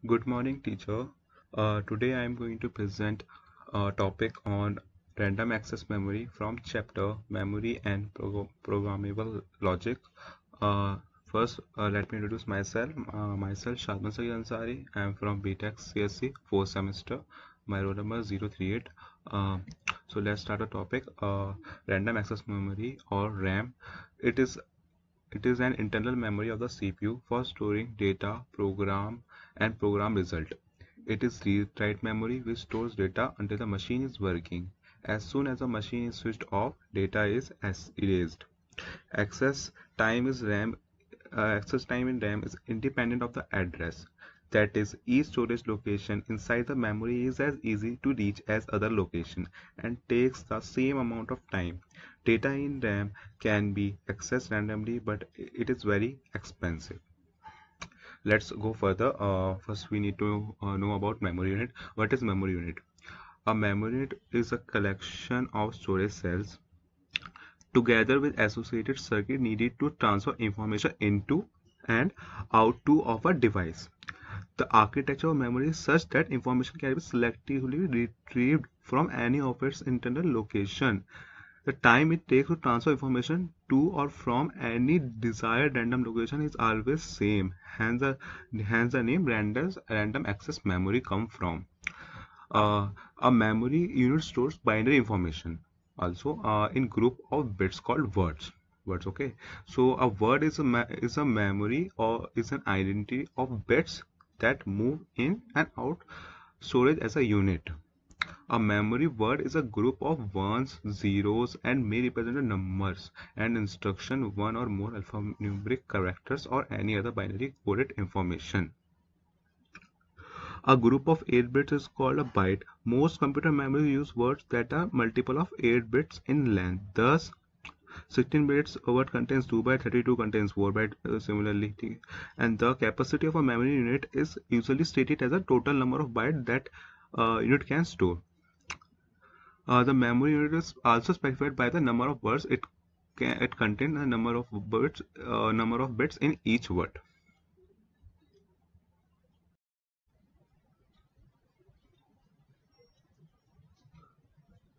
Good morning, teacher. Today I am going to present a topic on random access memory from chapter Memory and Programmable Logic. Uh, First, let me introduce myself. Myself, Shadman Saeed Ansari. I am from BTech CSC, 4th semester. My roll number is 038. Uh, so let's start a topic. Random access memory or RAM. It is it is an internal memory of the CPU for storing data, and program result. It is read-write memory which stores data until the machine is working. As soon as the machine is switched off, data is erased. Access time is RAM. Access time in RAM is independent of the address. That is, each storage location inside the memory is as easy to reach as other location and takes the same amount of time. Data in RAM can be accessed randomly, but it is very expensive. Let's go further. First, we need to know about memory unit. What is memory unit? A memory unit is a collection of storage cells together with associated circuit needed to transfer information into and out to of a device. The architecture of memory is such that information can be selectively retrieved from any of its internal location. The time it takes to transfer information to or from any desired random location is always same. Hence the name random access memory come from. Uh, a memory unit stores binary information also in group of bits called words. Okay, so a word is a memory or is an identity of bits that move in and out storage as a unit. A memory word is a group of ones, zeros, and may represent the numbers and instruction, one or more alphanumeric characters, or any other binary coded information. A group of 8 bits is called a byte. Most computer memories use words that are multiple of 8 bits in length. Thus, 16 bits word contains 2 bytes, 32 contains 4 bytes similarly. And the capacity of a memory unit is usually stated as a total number of bytes that unit can store. The memory unit is also specified by the number of words it contains, the number of bits in each word.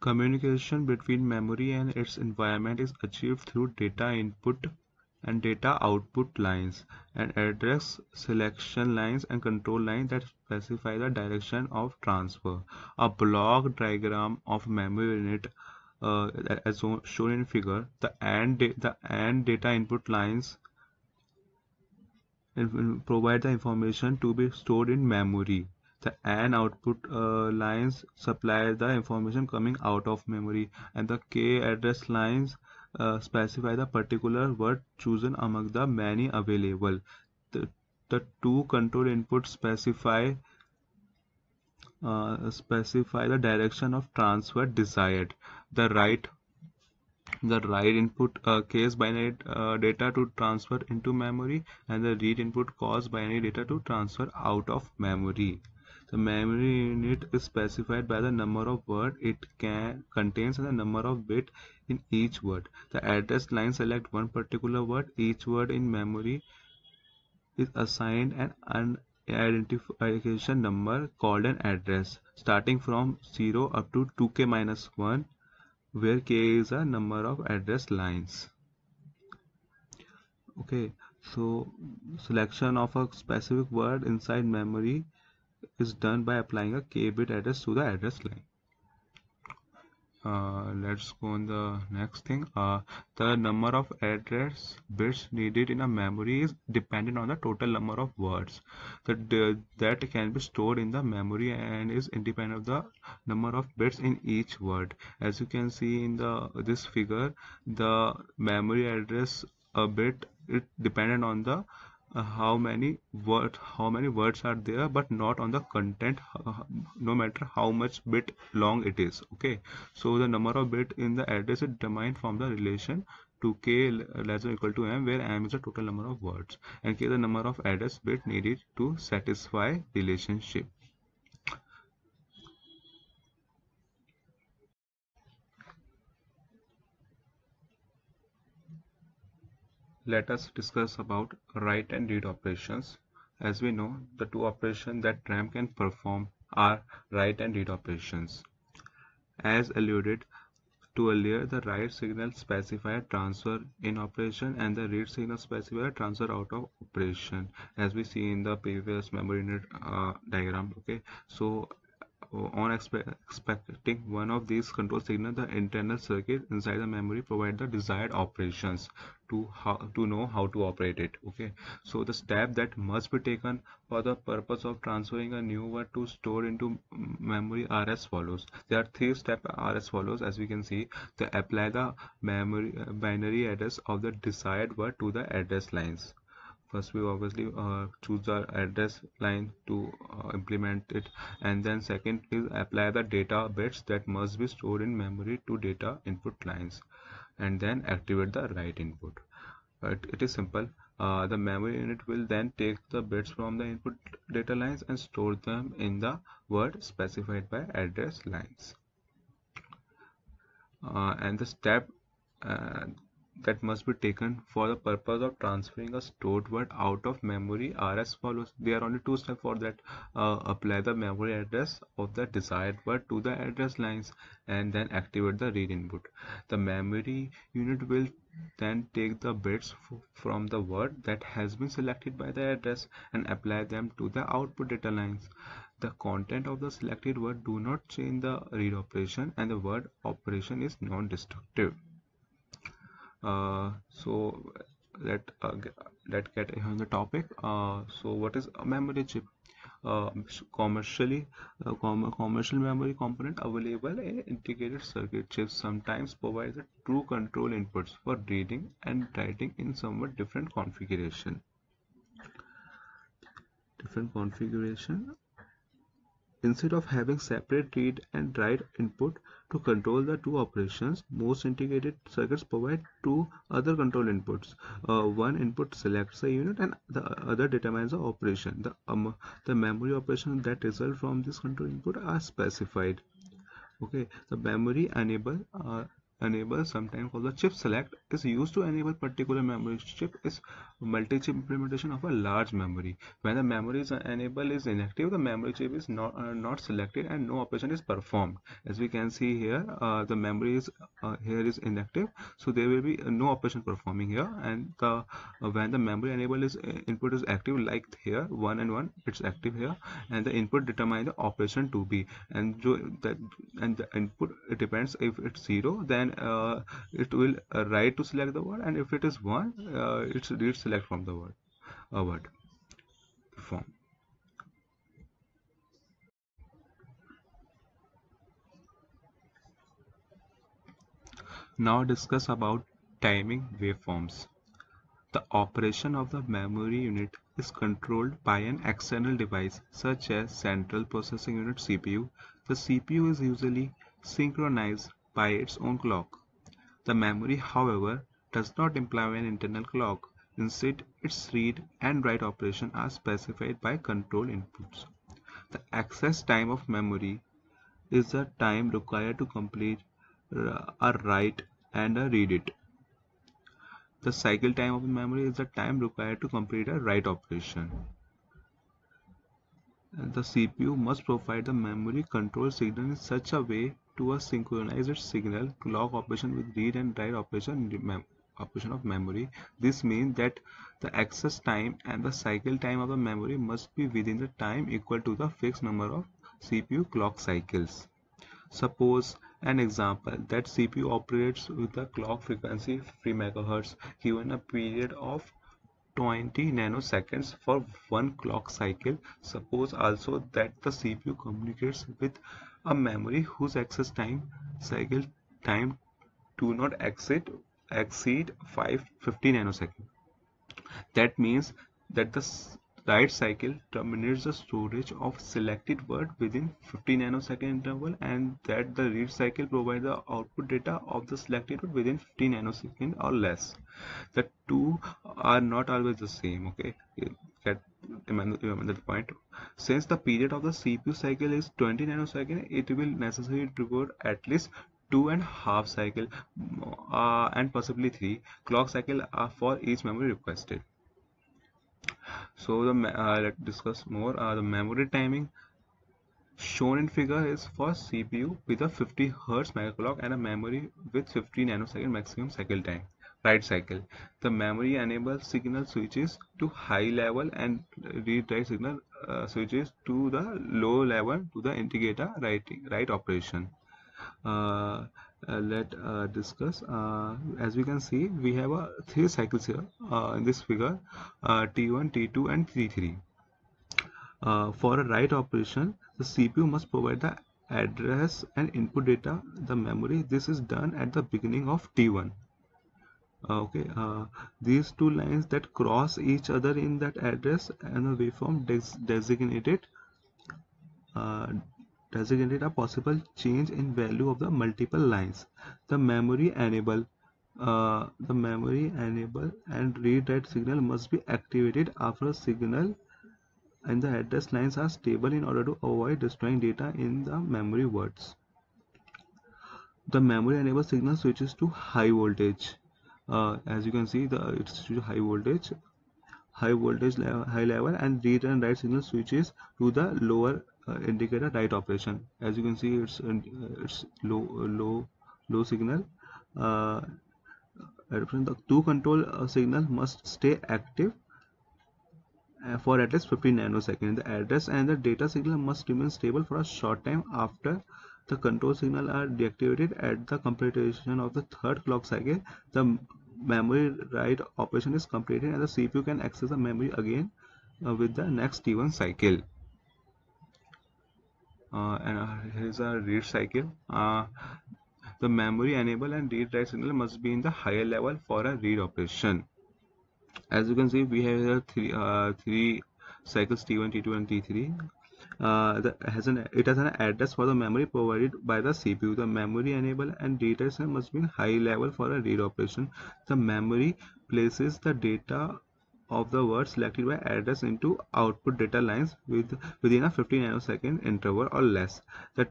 Communication between memory and its environment is achieved through data input and data output lines, and address selection lines and control lines that specify the direction of transfer. A block diagram of memory unit as shown in figure, the AND data input lines provide the information to be stored in memory. The AND output lines supply the information coming out of memory, and the K address lines specify the particular word chosen among the many available. The, the two control inputs specify the direction of transfer desired. The write the write input case binary data to transfer into memory, and the read input cause binary data to transfer out of memory. The memory unit is specified by the number of word it contains and the number of bit in each word. The address line select one particular word. Each word in memory is assigned an identification number called an address, starting from 0 up to 2k minus 1, where k is a number of address lines. Okay, so selection of a specific word inside memory is done by applying a k-bit address to the address line. Let's go on the next thing. The number of address bits needed in a memory is dependent on the total number of words that can be stored in the memory and is independent of the number of bits in each word. As you can see in this figure, the memory address a bit it dependent on the how many words are there, but not on the content, no matter how much bit long it is. Okay, so the number of bit in the address is determined from the relation to k less than or equal to m, where m is the total number of words and k the number of address bit needed to satisfy relationship. Let us discuss about write and read operations. As we know, the two operations that RAM can perform are write and read operations. As alluded to earlier, the write signal specifies transfer in operation and the read signal specifies transfer out of operation, as we see in the previous memory unit diagram. Okay, so on expecting one of these control signals, the internal circuit inside the memory provide the desired operations to know how to operate it. Okay, so the step that must be taken for the purpose of transferring a new word to store into memory are as follows. There are three steps are as follows. As we can see, they apply the memory binary address of the desired word to the address lines. First we obviously choose the address line to implement it, and then second is apply the data bits that must be stored in memory to data input lines, and then activate the write input. It is simple. The memory unit will then take the bits from the input data lines and store them in the word specified by address lines. And the step uh, that must be taken for the purpose of transferring a stored word out of memory are as follows. There are only two steps for that. Apply the memory address of the desired word to the address lines and then activate the read input. The memory unit will then take the bits from the word that has been selected by the address and apply them to the output data lines. The content of the selected word do not change the read operation, and the word operation is non-destructive. So let get on the topic. So what is a memory chip? Commercially, commercial memory component available in integrated circuit chips sometimes provide the true control inputs for reading and writing in somewhat different configuration. Instead of having separate read and write input to control the two operations, most integrated circuits provide two other control inputs. One input selects a unit and the other determines the operation. The memory operations that result from this control input are specified. Okay, the memory enable, sometimes called the chip select, is used to enable particular memory chip is multi-chip implementation of a large memory. When the memory is enable is inactive, the memory chip is not selected and no operation is performed. As we can see here, the memory is here is inactive, so there will be no operation performing here. And the when the memory enable is input is active, like here 1 and 1, it's active here, and the input determine the operation to be, and the input, it depends. If it's 0, then it will write to select the word, and if it is 1, it's read select from the word form. Now discuss about timing waveforms. The operation of the memory unit is controlled by an external device such as Central Processing Unit (CPU). The CPU is usually synchronized by its own clock. The memory, however, does not imply an internal clock. Instead, its read and write operations are specified by control inputs. The access time of memory is the time required to complete a write and a read it. The cycle time of the memory is the time required to complete a write operation. And the CPU must provide the memory control signal in such a way to synchronize its signal clock operation with read and write operation of memory. This means that the access time and the cycle time of the memory must be within the time equal to the fixed number of CPU clock cycles. Suppose an example that CPU operates with the clock frequency 3 MHz given a period of 20 nanoseconds for one clock cycle. Suppose also that the CPU communicates with a memory whose access time cycle time do not exceed 550 nanoseconds. That means that the write cycle terminates the storage of selected word within 50 nanosecond interval, and that the read cycle provides the output data of the selected word within 50 nanosecond or less. The two are not always the same. Okay, remember the point. Since the period of the CPU cycle is 20 nanosecond, it will necessarily record at least 2.5 cycle and possibly 3 clock cycle for each memory requested. So let's discuss more. The memory timing shown in figure is for CPU with a 50 Hz micro clock and a memory with 50 nanosecond maximum cycle time. Write cycle. The memory enables signal switches to high level and read-write signal switches to the low level to the integrator write operation. uh, let discuss. As we can see, we have three cycles here in this figure, T1, T2 and T3. For a write operation, the CPU must provide the address and input data, the memory. This is done at the beginning of T1. Okay, these two lines that cross each other in that address and the waveform uh, designated a possible change in value of the multiple lines. The memory enable and read write signal must be activated after a signal and the address lines are stable in order to avoid destroying data in the memory words. The memory enable signal switches to high voltage. As you can see, it's to high voltage, high level, and read and write signal switches to the lower indicator write operation. As you can see, it's low signal. Uh, the two control signal must stay active for at least 15 nanoseconds. The address and the data signal must remain stable for a short time after the control signal are deactivated. At the completion of the third clock cycle, the memory write operation is completed and the CPU can access the memory again with the next T1 cycle. Here's a read cycle. The memory enable and read write signal must be in the higher level for a read operation. As you can see, we have here three cycles, T1, T2 and T3. It has an address for the memory provided by the CPU. The memory enable and data must be in high level for a read operation. The memory places the data of the word selected by address into output data lines within a 15 nanosecond interval or less. The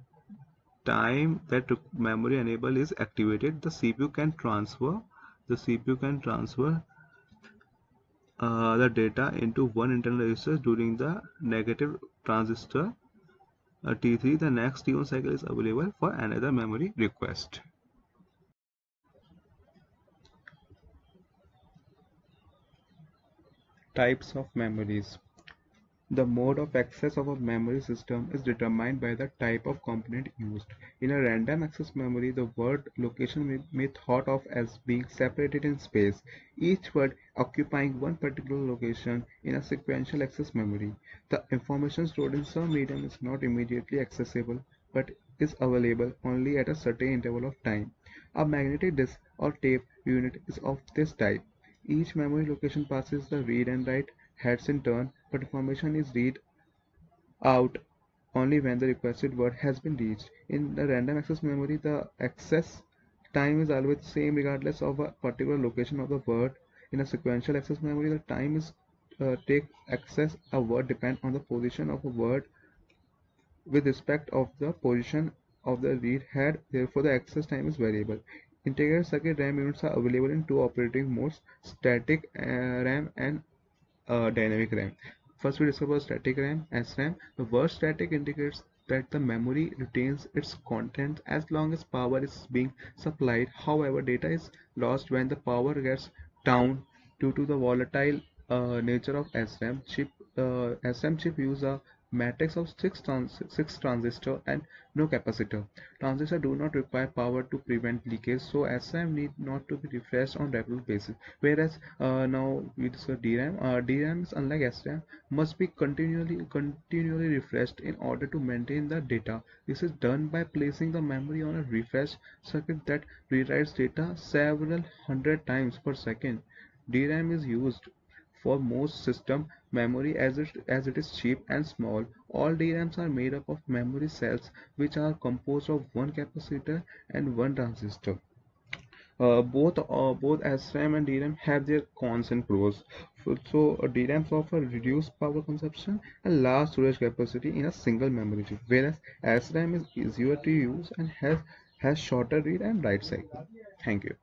time that memory enable is activated, the CPU can transfer the data into one internal register during the negative transistor T3. The next T1 cycle is available for another memory request. Types of memories. The mode of access of a memory system is determined by the type of component used. In a random access memory, the word location may be thought of as being separated in space, each word occupying one particular location. In a sequential access memory, the information stored in some medium is not immediately accessible but is available only at a certain interval of time. A magnetic disk or tape unit is of this type. Each memory location passes the read and write heads in turn, but information is read out only when the requested word has been reached. In the random access memory, the access time is always the same regardless of a particular location of the word. In a sequential access memory, the time is take access a word depend on the position of a word with respect of the position of the read head. Therefore, the access time is variable. Integrated circuit RAM units are available in two operating modes: static RAM and dynamic RAM. First, we discover static RAM, SRAM. The word static indicates that the memory retains its content as long as power is being supplied. However, data is lost when the power gets down due to the volatile nature of SRAM chip. SRAM chip use a matrix of six transistor and no capacitor. Transistors do not require power to prevent leakage, so SRAM need not to be refreshed on regular basis. Whereas now we discuss DRAM. DRAM is unlike SRAM, must be continually refreshed in order to maintain the data. This is done by placing the memory on a refresh circuit that rewrites data several hundred times per second. DRAM is used for most system memory as it is cheap and small. All DRAMs are made up of memory cells which are composed of one capacitor and one transistor. Both SRAM and DRAM have their cons and pros. So DRAMs offer reduced power consumption and large storage capacity in a single memory chip, whereas SRAM is easier to use and has shorter read and write cycle. Thank you.